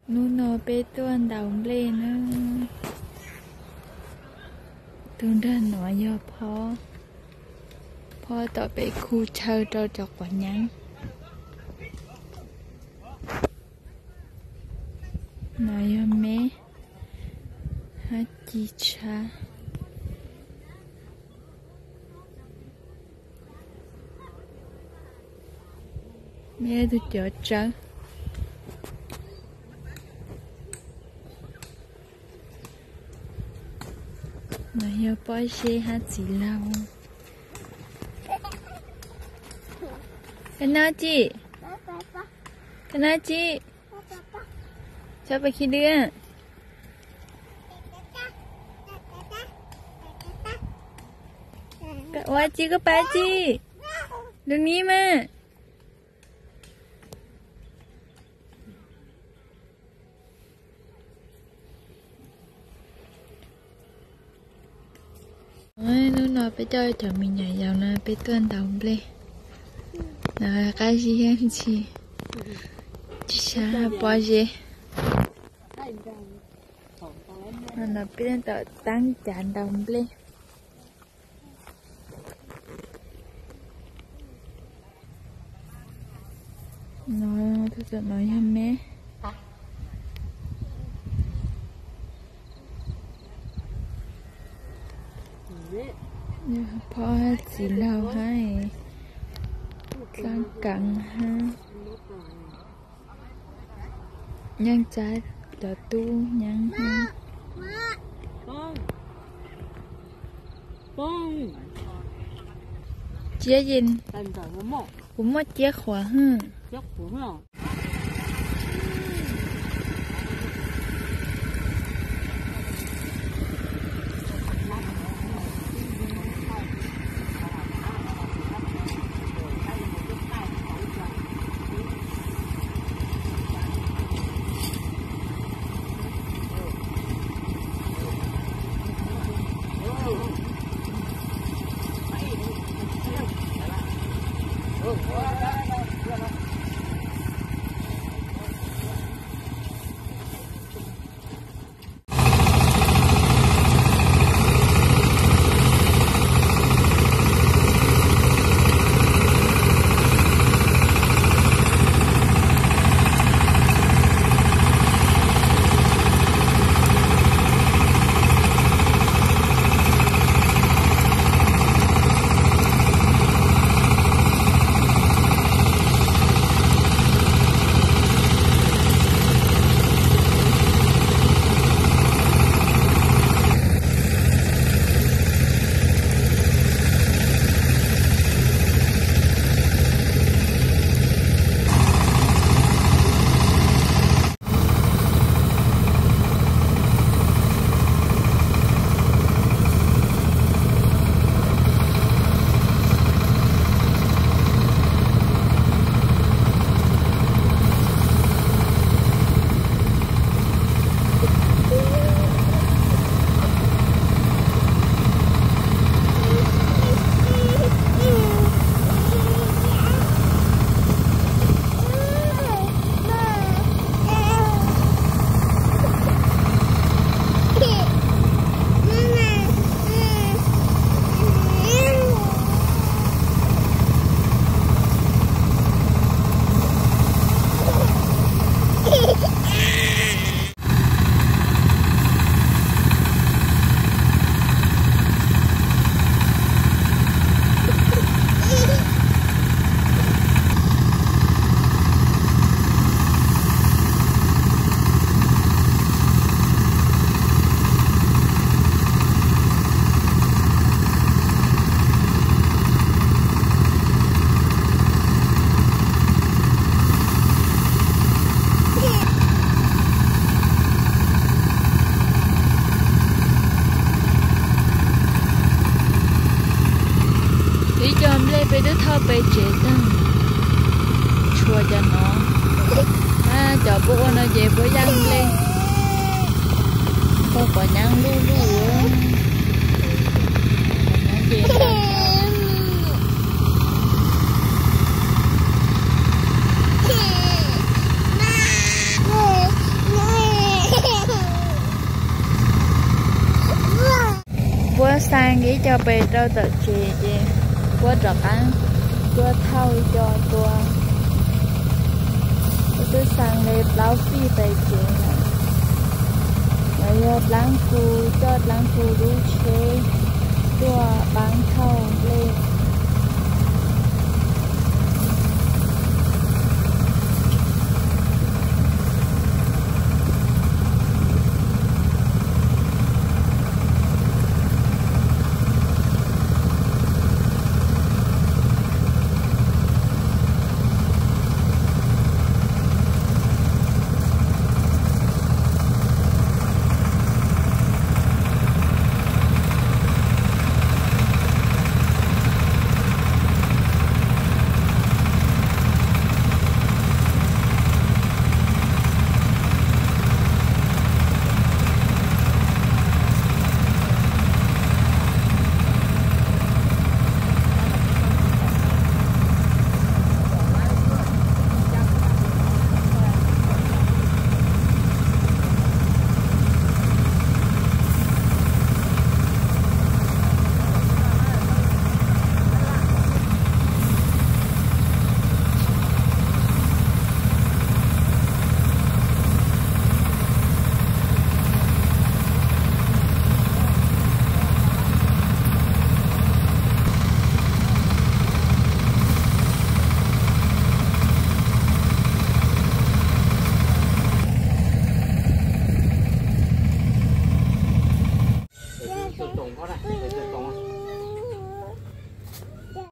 nu nó bé tuần đầu lên nữa tuần ra nói doพ่อต่อไปครูเชิญเราจอกกว่ายังน้อยแม่ฮัจิชาแม่ดูเจอจังน้อยป้อยเชฮัจิเราKenapa? Kenapa? Siapa kira? Kak Wajib ke Pak Haji? Dunia mah? Nó nói phải chơi cho mình nhảy vào nó phải tuần đồng lên. Cái gì em chị sao bao giờ nó biết tao tăng chán đồng lên nó thực sự nói em mẹ nhưngพ่อchỉ lâu hay căng căng ha nhân trái đợt tu nhân ha chia gì cũng mất chia khóa haไปดูเท่าไปเจ็ดตั้งชัวจะน้องจอบุกวันเจ็บบ่ยังเลยพวกก็ยังลู่ยังเจ็บ sang cái cho bé đâu tự chế chứ quá rõ ăn quá thâu cho tôi sang đây lão phi tài chế này rồi láng cù cho láng cù đủ chế tua bán thâu lên